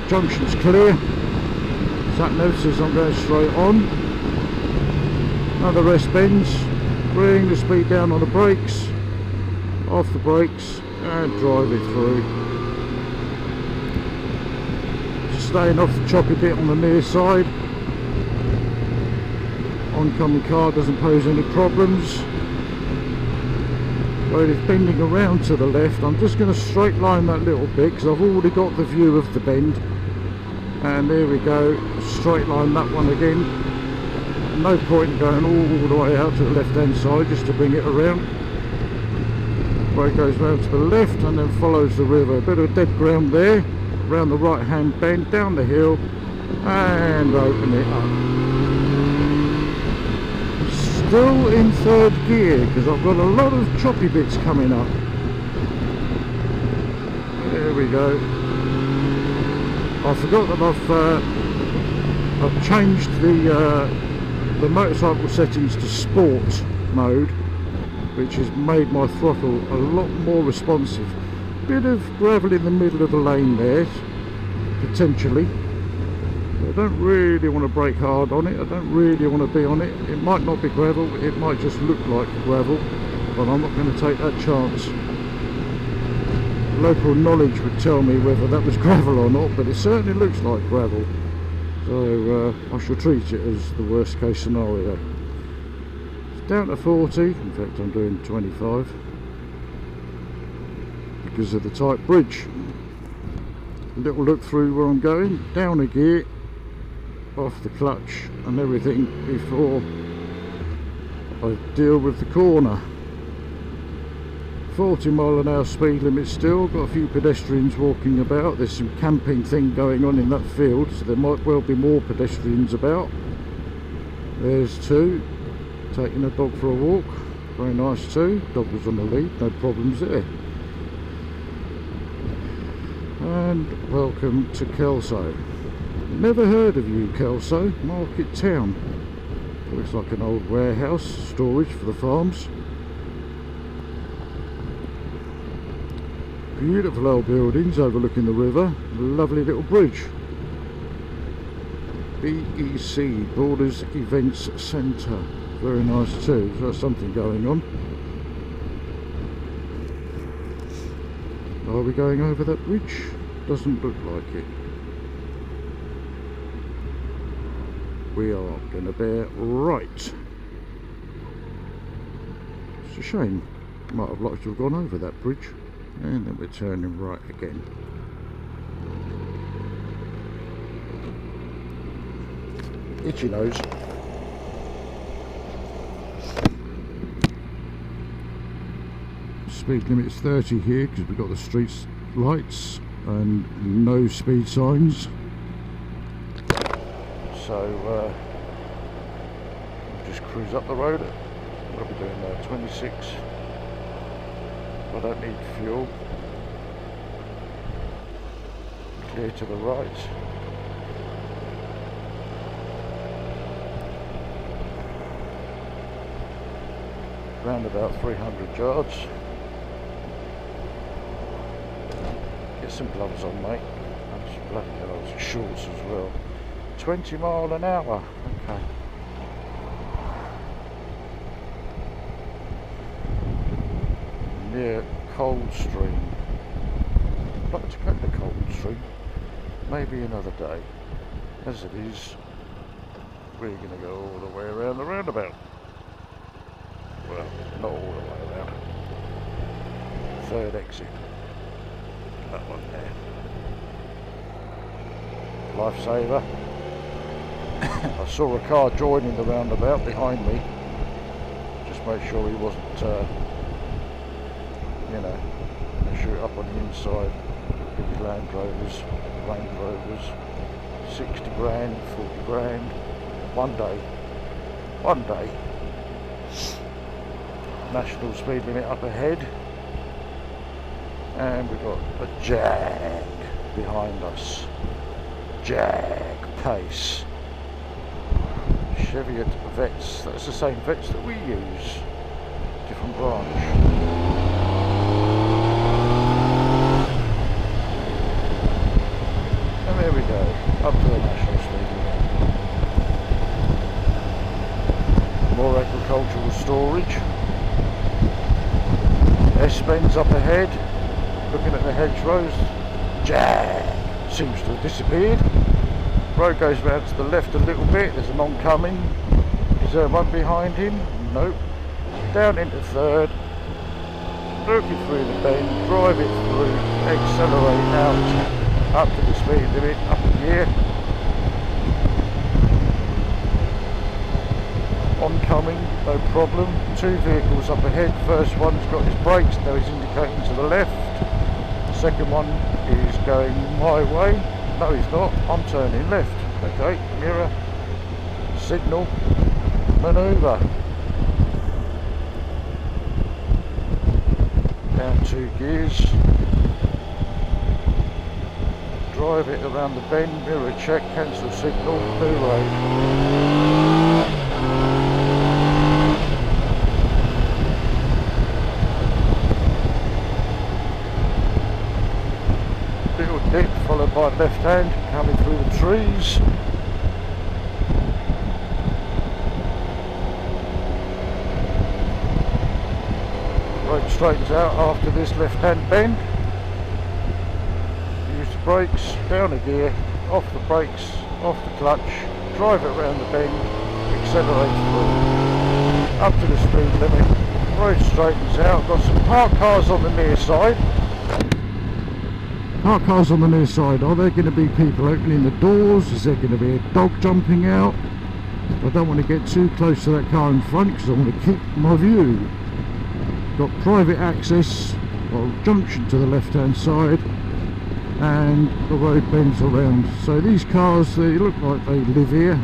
junction's clear. Sat nav says I'm going straight on. Another rest bends. Bring the speed down on the brakes. Off the brakes and drive it through. Staying off the choppy bit on the near side. Oncoming car doesn't pose any problems. But it's bending around to the left. I'm just going to straight line that little bit because I've already got the view of the bend. And there we go, straight line that one again. No point in going all the way out to the left hand side just to bring it around. Where it goes round to the left and then follows the river. A bit of dead ground there, around the right hand bend, down the hill and open it up. Still in third gear because I've got a lot of choppy bits coming up. There we go. I forgot that I've changed the motorcycle settings to sport mode, which has made my throttle a lot more responsive. Bit of gravel in the middle of the lane there, potentially. I don't really want to brake hard on it, I don't really want to be on it. It might not be gravel, it might just look like gravel, but I'm not going to take that chance. Local knowledge would tell me whether that was gravel or not, but it certainly looks like gravel. So I shall treat it as the worst case scenario. It's down to 40, in fact I'm doing 25, because of the tight bridge. A little look through where I'm going, down a gear, off the clutch and everything before I deal with the corner. 40-mile-an-hour speed limit still, got a few pedestrians walking about. There's some camping thing going on in that field, so there might well be more pedestrians about. There's two, taking a dog for a walk, very nice too. Dog was on the lead, no problems there. And welcome to Kelso. Never heard of you, Kelso, market town. Looks like an old warehouse, storage for the farms. Beautiful old buildings overlooking the river. Lovely little bridge. BEC, Borders Events Centre. Very nice too. There's something going on. Are we going over that bridge? Doesn't look like it. We are going to bear right. It's a shame. Might have liked to have gone over that bridge. And then we're turning right again. Itchy nose. Speed limit is 30 here because we've got the street lights and no speed signs. So we'll just cruise up the road. What are we doing now? 26. I don't need fuel. Clear to the right. Round about 300 yards. Get some gloves on, mate. And some bloody hell, some shorts as well. 20 mile an hour. Okay. Near Coldstream. I'd like to go to Coldstream. Maybe another day. As it is, we're going to go all the way around the roundabout. Well, not all the way around. Third exit. That one there. Lifesaver. I saw a car joining the roundabout behind me. Just make sure he wasn't, you know, going to shoot up on the inside. Big Land Rovers, Range Rovers, 60 grand, 40 grand. One day. National speed limit up ahead. And we've got a Jag behind us. Jag pace. Cheviot Vets, that's the same Vets that we use, different branch. And there we we go, up to the national speed limit. More agricultural storage. S-bends up ahead, looking at the hedgerows. Jag! Seems to have disappeared. Road goes round to the left a little bit, there's an oncoming. Is there one behind him? Nope. Down into third, looking through the bend, drive it through, accelerate out, up to the speed limit, up in gear. Oncoming, no problem. Two vehicles up ahead, first one's got his brakes, now he's indicating to the left. Second one is going my way. No, he's not, I'm turning left. Okay, mirror, signal, manoeuvre. Down 2 gears. Drive it around the bend, mirror check, cancel signal, new road. Little dip followed by left hand, coming through the trees. Road straightens out after this left hand bend. Use the brakes, down a gear, off the brakes, off the clutch, drive it around the bend, accelerate through. Up to the speed limit, road straightens out, got some parked cars on the near side. Parked cars on the near side, are there going to be people opening the doors? Is there going to be a dog jumping out? I don't want to get too close to that car in front because I want to keep my view. Got private access, or junction to the left hand side, and the road bends around. So these cars, they look like they live here.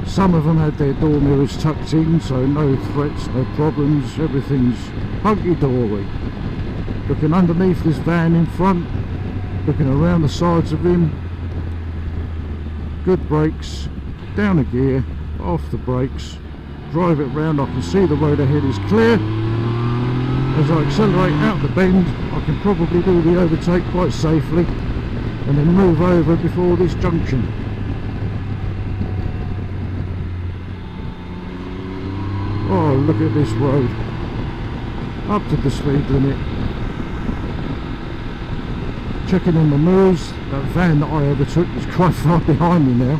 Some of them had their door mirrors tucked in, so no threats, no problems, everything's hunky-dory. Looking underneath this van in front, looking around the sides of him, good brakes, down a gear, off the brakes, drive it round. I can see the road ahead is clear. As I accelerate out the bend, I can probably do the overtake quite safely and then move over before this junction. Oh, look at this road, up to the speed limit. Checking on the mirrors, that van that I overtook is quite far behind me now.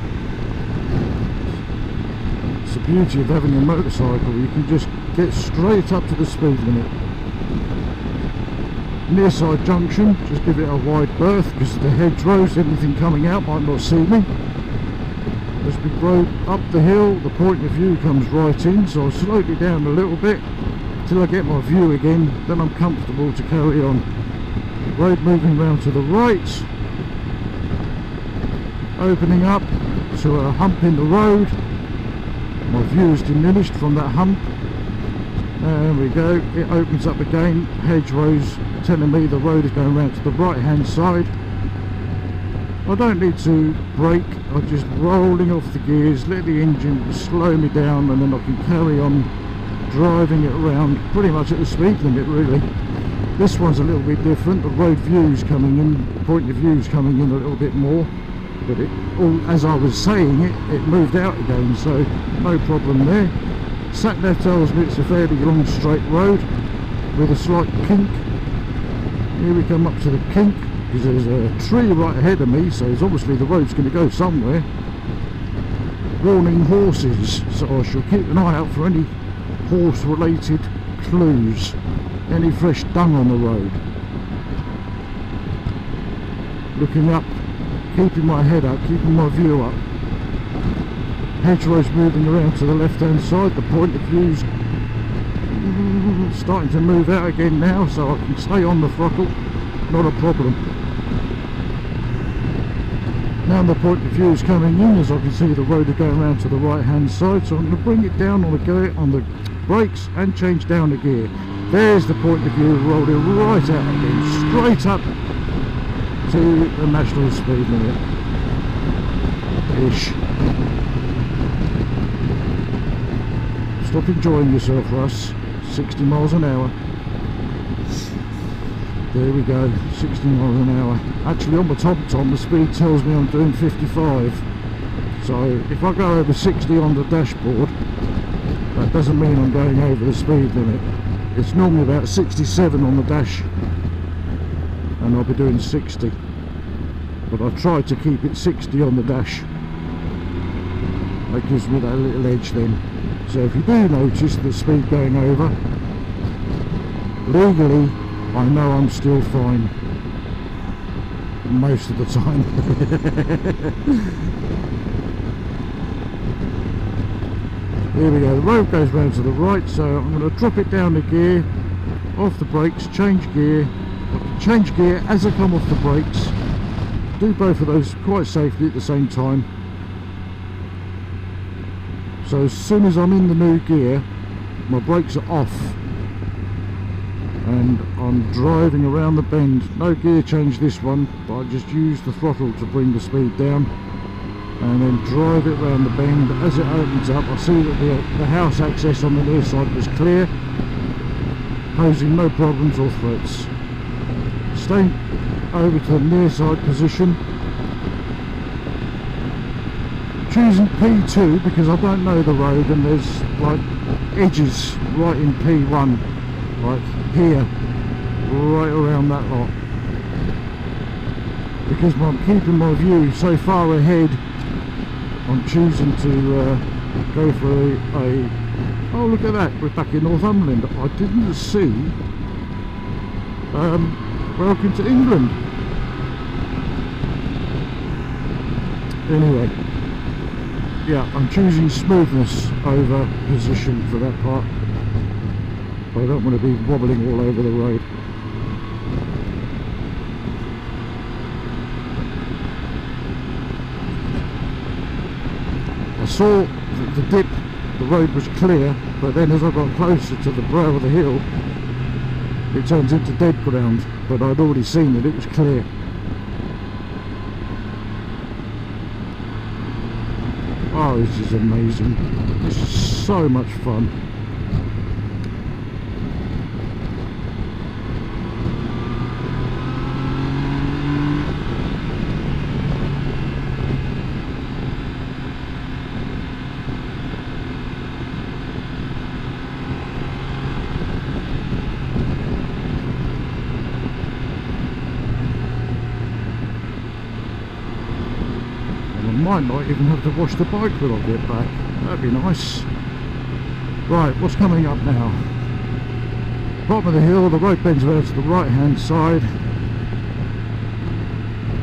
It's the beauty of having a motorcycle, you can just get straight up to the speed limit. Near side junction, just give it a wide berth because the hedgerows, anything coming out might not see me. As we go up the hill, the point of view comes right in, so I'll slow it down a little bit till I get my view again, then I'm comfortable to carry on. Road moving round to the right, opening up to a hump in the road. My view is diminished from that hump. There we go, it opens up again, hedgerows telling me the road is going round to the right hand side. I don't need to brake, I'm just rolling off the gears, let the engine slow me down, and then I can carry on driving it around pretty much at the speed limit really. This one's a little bit different, the road view's coming in, point of view's coming in a little bit more, but it all, as I was saying it moved out again, so no problem there. Sat nav tells me it's a fairly long straight road with a slight kink. Here we come up to the kink because there's a tree right ahead of me, so it's obviously the road's going to go somewhere. Warning horses, so I shall keep an eye out for any horse related clues. Any fresh dung on the road. Looking up, keeping my head up, keeping my view up. Hedgerows moving around to the left hand side, the point of view's starting to move out again now, so I can stay on the throttle, not a problem. Now the point of view is coming in, as I can see the road is going around to the right hand side, so I'm going to bring it down on the brakes and change down the gear. There's the point of view, rolling right out again, straight up to the national speed limit. Ish. Stop enjoying yourself, Russ. 60 miles an hour. There we go, 60 miles an hour. Actually on my TomTom the speed tells me I'm doing 55. So if I go over 60 on the dashboard, that doesn't mean I'm going over the speed limit. It's normally about 67 on the dash, and I'll be doing 60. But I try to keep it 60 on the dash. That gives me that little edge then. So if you do notice the speed going over, legally I know I'm still fine most of the time. Here we go, the road goes round to the right, so I'm going to drop it down the gear, off the brakes, change gear as I come off the brakes. Do both of those quite safely at the same time. So as soon as I'm in the new gear, my brakes are off and I'm driving around the bend. No gear change this one, but I just use the throttle to bring the speed down and then drive it around the bend. As it opens up, I see that the house access on the near side was clear, posing no problems or threats. Staying over to the near side position, choosing P2 because I don't know the road and there's like edges right in P1, like here, right around that lot. Because I'm keeping my view so far ahead, I'm choosing to go for a oh look at that, we're back in Northumberland. I didn't see welcome to England. Anyway, yeah, I'm choosing smoothness over position for that part. I don't want to be wobbling all over the road. I saw the dip, the road was clear, but then as I got closer to the brow of the hill, it turns into dead ground, but I'd already seen it was clear. Oh, this is amazing. This is so much fun. Might not even have to wash the bike when I get back. That'd be nice. Right, what's coming up now? Bottom of the hill, the road bends around to the right hand side.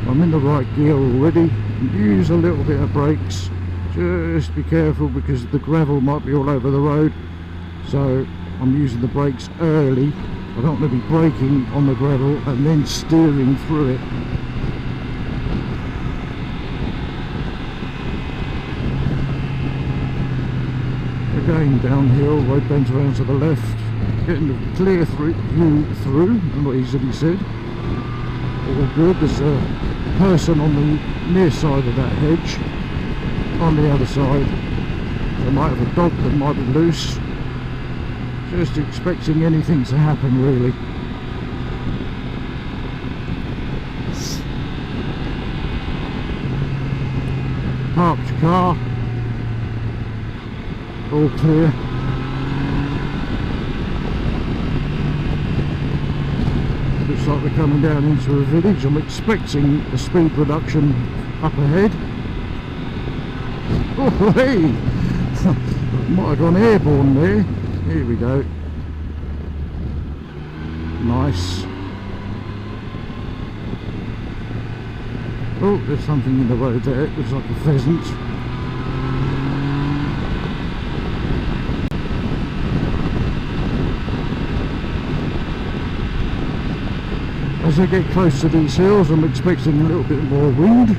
I'm in the right gear already. Use a little bit of brakes. Just be careful because the gravel might be all over the road. So I'm using the brakes early. I don't want to be braking on the gravel and then steering through it. Again downhill, road bends around to the left, getting a clear view through, not easily said. All good. There's a person on the near side of that hedge, on the other side. They might have a dog that might be loose. Just expecting anything to happen really. Parked your car. All clear. Looks like we're coming down into a village. I'm expecting a speed reduction up ahead. Oh hey! Might have gone airborne there. Here we go. Nice. Oh, there's something in the road there. It looks like a pheasant. As I get close to these hills, I'm expecting a little bit more wind.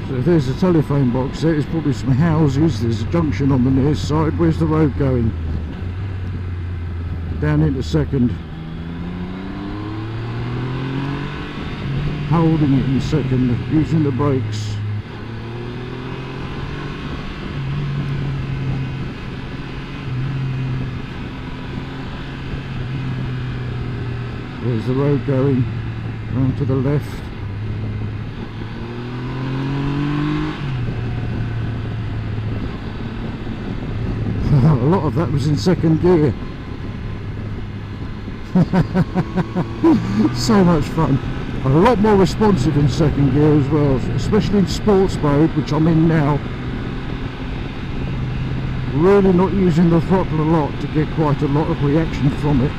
So if there's a telephone box there, there's probably some houses, there's a junction on the near side. Where's the road going? Down into second. Holding it in second, using the brakes. There's the road going round to the left. A lot of that was in second gear. So much fun. A lot more responsive in second gear as well, especially in sports mode, which I'm in now. Really not using the throttle a lot to get quite a lot of reaction from it.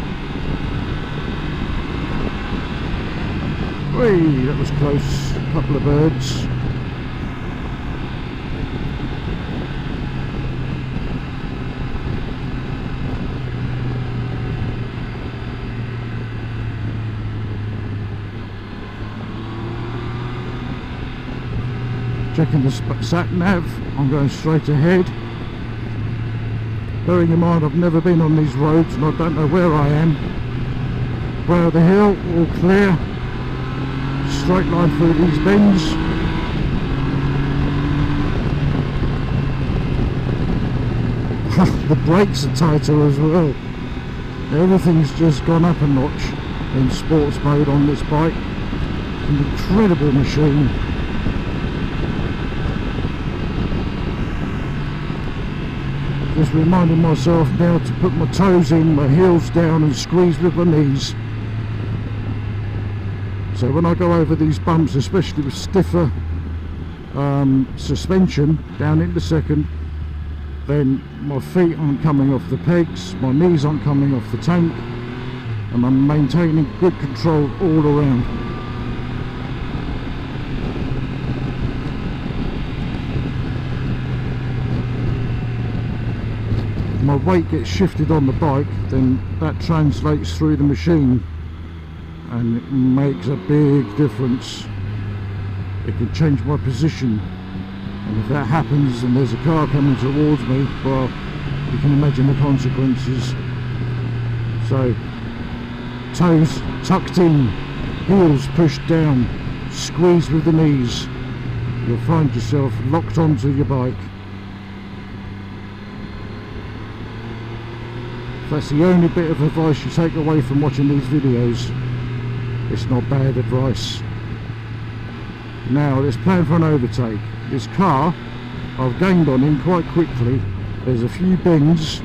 Whee, that was close. A couple of birds. Checking the sat nav, I'm going straight ahead. Bearing in mind I've never been on these roads and I don't know where I am. Brow of the hill, all clear. Straight line through these bends. The brakes are tighter as well. Everything's just gone up a notch in sports mode on this bike. An incredible machine. Just reminding myself now to put my toes in, my heels down and squeeze with my knees. So when I go over these bumps, especially with stiffer suspension down into second, then my feet aren't coming off the pegs, my knees aren't coming off the tank, and I'm maintaining good control all around. My weight gets shifted on the bike, then that translates through the machine and it makes a big difference. It can change my position, and if that happens and there's a car coming towards me, well, you can imagine the consequences. So toes tucked in, heels pushed down, squeeze with the knees, you'll find yourself locked onto your bike. That's the only bit of advice you take away from watching these videos. It's not bad advice. Now let's plan for an overtake. This car, I've gained on him quite quickly. There's a few bends.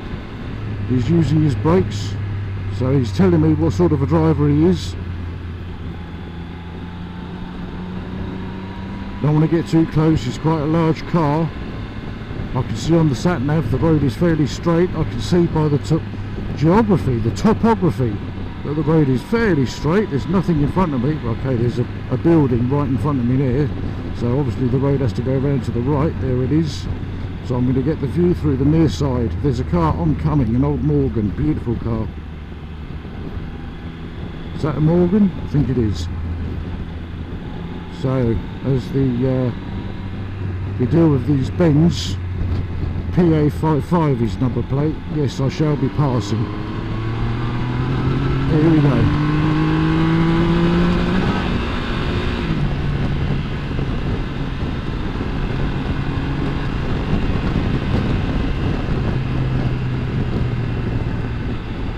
He's using his brakes, so he's telling me what sort of a driver he is. Don't want to get too close, it's quite a large car. I can see on the sat nav the road is fairly straight. I can see by the geography, the topography, that the road is fairly straight. There's nothing in front of me. Okay, there's a building right in front of me there, so obviously the road has to go around to the right. There it is. So I'm going to get the view through the near side. There's a car oncoming, an old Morgan, beautiful car. Is that a Morgan? I think it is. So as we deal with these bends, PA55 is number plate. Yes, I shall be passing. Here we go.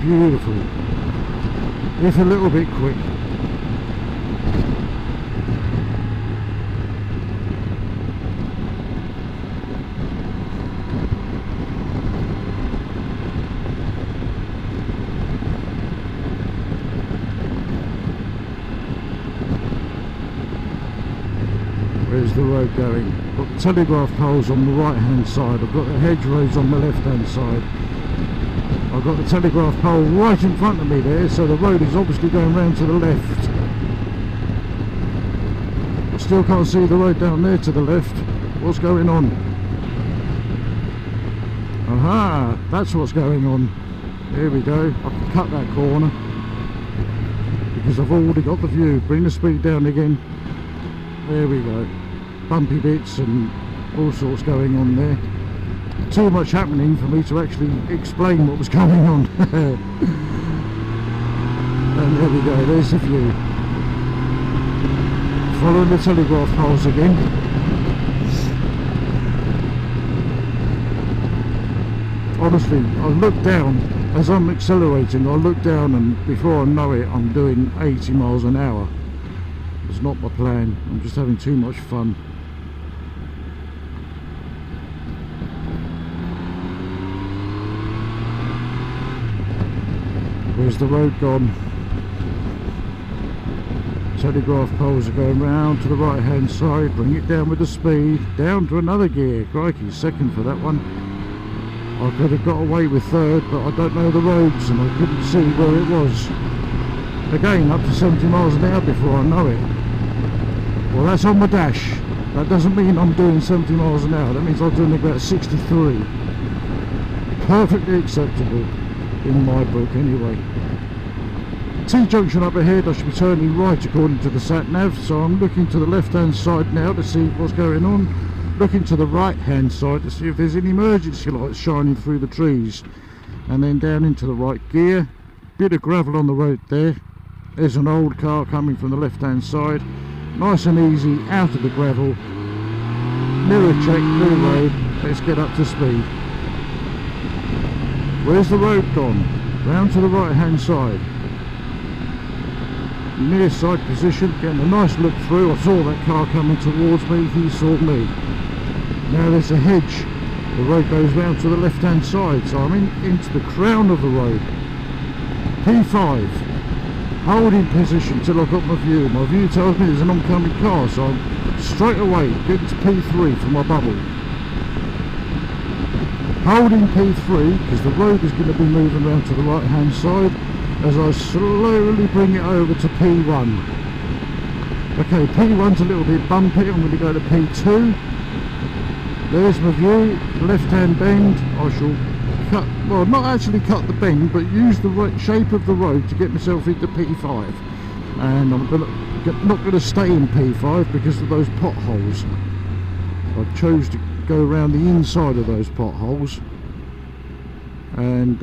Beautiful. If a little bit quick. Where's the road going? I've got the telegraph poles on the right hand side, I've got the hedgerows on the left hand side. I've got the telegraph pole right in front of me there, so the road is obviously going round to the left. I still can't see the road down there to the left. What's going on? Aha, that's what's going on. Here we go. I can cut that corner because I've already got the view. Bring the speed down again. There we go. Bumpy bits and all sorts going on there. Too much happening for me to actually explain what was going on. And there we go, there's the view. Following the telegraph poles again. Honestly, I looked down as I'm accelerating, I look down and before I know it, I'm doing 80 miles an hour. It's not my plan. I'm just having too much fun. Where's the road gone? Telegraph poles are going round to the right hand side. Bring it down with the speed. Down to another gear. Crikey, second for that one. I could have got away with third, but I don't know the roads and I couldn't see where it was. Again, up to 70 miles an hour before I know it. Well, that's on my dash. That doesn't mean I'm doing 70 miles an hour. That means I'm doing about 63. Perfectly acceptable in my book anyway. T-junction up ahead. I should be turning right according to the sat-nav, so I'm looking to the left-hand side now to see what's going on. Looking to the right-hand side to see if there's any emergency lights shining through the trees. And then down into the right gear. Bit of gravel on the road there. There's an old car coming from the left-hand side. Nice and easy, out of the gravel. Mirror check, through the road. Let's get up to speed. Where's the road gone? Round to the right-hand side. Near side position, getting a nice look through. I saw that car coming towards me, he saw me. Now there's a hedge. The road goes round to the left hand side, so I'm into the crown of the road. P5. Holding position till I've got my view. My view tells me there's an oncoming car, so I'm straight away getting to P3 for my bubble. Holding P3 because the road is going to be moving around to the right hand side as I slowly bring it over to P1. Okay, P1's a little bit bumpy. I'm going to go to P2. There's my view, left hand bend. I shall cut, well, not actually cut the bend, but use the right shape of the road to get myself into P5. And I'm not going to stay in P5 because of those potholes. I chose to go around the inside of those potholes, and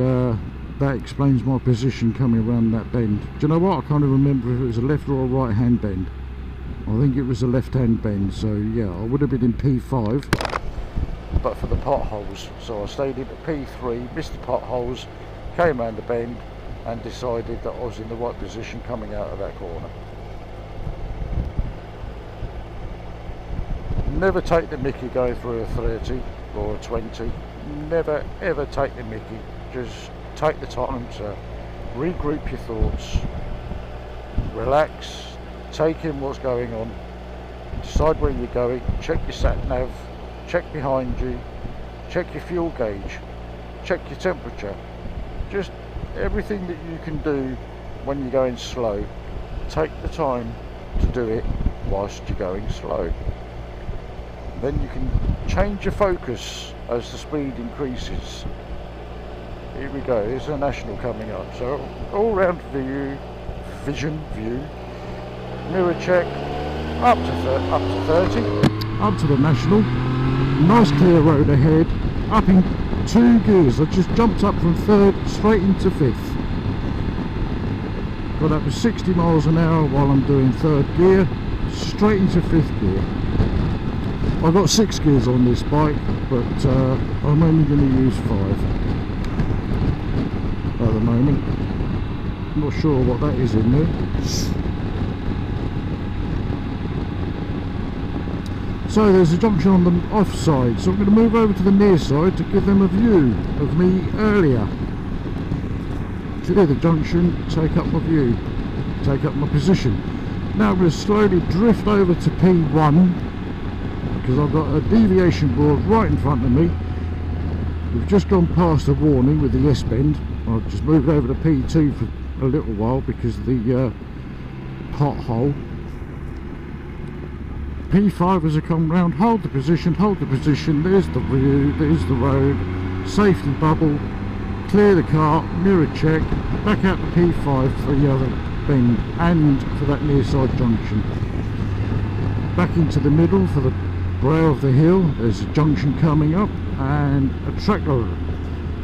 that explains my position coming around that bend. Do you know what? I can't even remember if it was a left or a right hand bend. I think it was a left hand bend, so yeah, I would have been in P5 but for the potholes. So I stayed in at P3, missed the potholes, came around the bend and decided that I was in the right position coming out of that corner. Never take the mickey going through a 30 or a 20. Never ever take the mickey. Just take the time to regroup your thoughts, relax, take in what's going on, decide where you're going, check your sat nav, check behind you, check your fuel gauge, check your temperature. Just everything that you can do when you're going slow, take the time to do it whilst you're going slow. Then you can change your focus as the speed increases. Here we go, there's a national coming up. So all round view, vision, mirror check, up to 30, up to the national. Nice clear road ahead, up in 2 gears. I just jumped up from 3rd straight into 5th. Got up to 60 miles an hour while I'm doing 3rd gear, straight into 5th gear. I've got 6 gears on this bike, but I'm only going to use 5 at the moment. I'm not sure what that is in there. So there's a junction on the off side, so I'm going to move over to the near side to give them a view of me earlier. Clear the junction, take up my view, take up my position. Now I'm going to slowly drift over to P1 because I've got a deviation board right in front of me. We've just gone past the warning with the S-bend. I'll just move over to P2 for a little while because of the pothole. P5 as I come round, hold the position, there's the view, there's the road, safety bubble, clear the car, mirror check, back out to P5 for the other bend and for that near side junction. Back into the middle for the brow of the hill, there's a junction coming up and a tractor.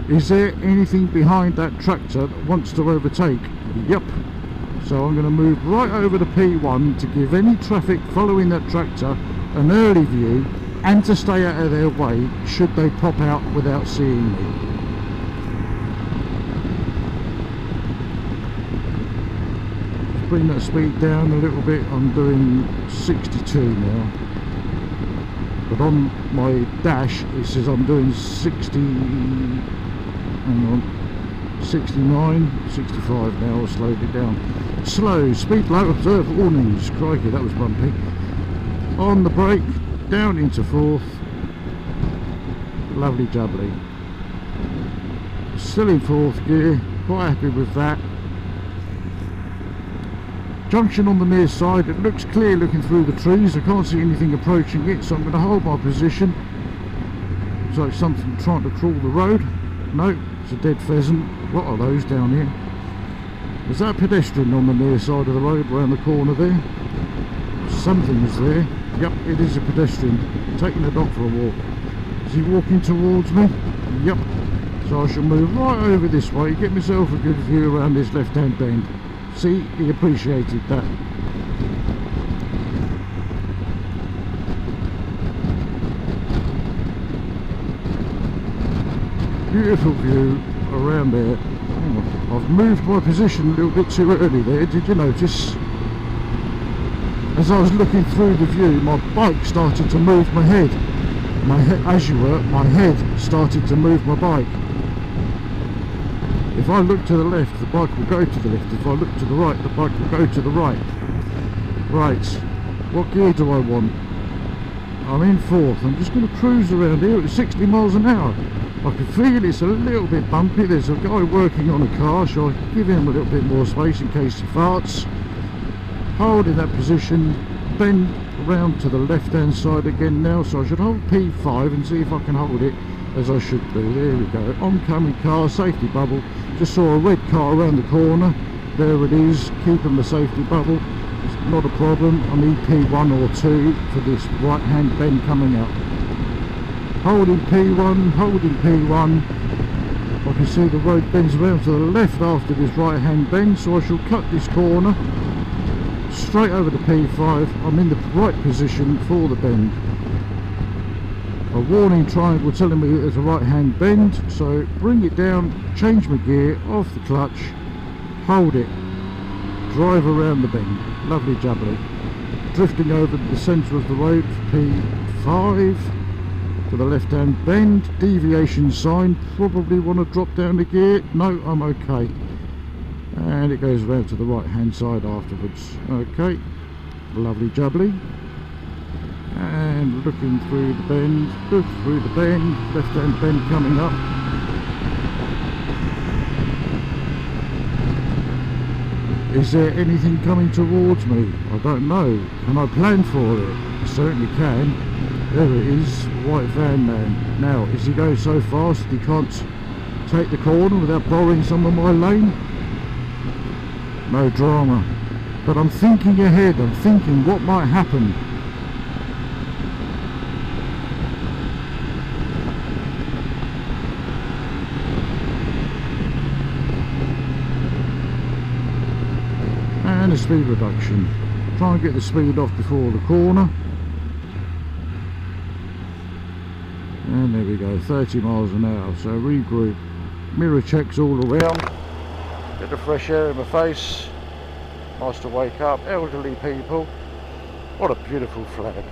Is there anything behind that tractor that wants to overtake? Yep. So I'm going to move right over to P1 to give any traffic following that tractor an early view and to stay out of their way should they pop out without seeing me. bring that speed down a little bit. I'm doing 62 now, but on my dash it says I'm doing 60, hang on, 69, 65 now. I slowed it down. Slow, speed low, observe warnings. Crikey, that was bumpy. On the brake, down into fourth. Lovely jubbly. Still in fourth gear, quite happy with that. Junction on the near side, it looks clear looking through the trees. I can't see anything approaching it, so I'm going to hold my position. So it's something trying to crawl the road. No, it's a dead pheasant. What are those down here? Is that a pedestrian on the near side of the road around the corner there? Something is there. Yep, it is a pedestrian. Taking the dog for a walk. Is he walking towards me? Yep. So I shall move right over this way, get myself a good view around this left-hand bend. See, he appreciated that. Beautiful view around there. I've moved my position a little bit too early there, did you notice? As I was looking through the view, my bike started to move my head. As you were, my head started to move my bike. If I look to the left, the bike will go to the left. If I look to the right, the bike will go to the right. Right, what gear do I want? I'm in fourth. I'm just going to cruise around here at 60 miles an hour. I can feel it's a little bit bumpy. There's a guy working on a car, so I give him a little bit more space in case he farts. Hold in that position, bend around to the left hand side again now, so I should hold P5 and see if I can hold it as I should do. There we go. Oncoming car, safety bubble. Just saw a red car around the corner. There it is, keeping the safety bubble. It's not a problem. I need P1 or 2 for this right hand bend coming up. Holding P1, holding P1. I can see the road bends around to the left after this right hand bend, so I shall cut this corner straight over to P5. I'm in the right position for the bend. A warning triangle telling me there's a right hand bend, so bring it down, change my gear, off the clutch, hold it, drive around the bend. Lovely jubbly. Drifting over the centre of the road for P5 to the left hand bend. Deviation sign, probably want to drop down the gear. No, I'm okay. And it goes around to the right hand side afterwards. Okay, lovely jubbly. And looking through the bend, look through the bend, left hand bend coming up. Is there anything coming towards me? I don't know. Can I plan for it? I certainly can. There it is, white van man. Now, is he going so fast he can't take the corner without borrowing some of my lane? No drama. But I'm thinking ahead, I'm thinking what might happen. And a speed reduction. Try and get the speed off before the corner. And there we go, 30 miles an hour. So regroup. Mirror checks all around. Bit of fresh air in my face. Nice to wake up. Elderly people. What a beautiful flag.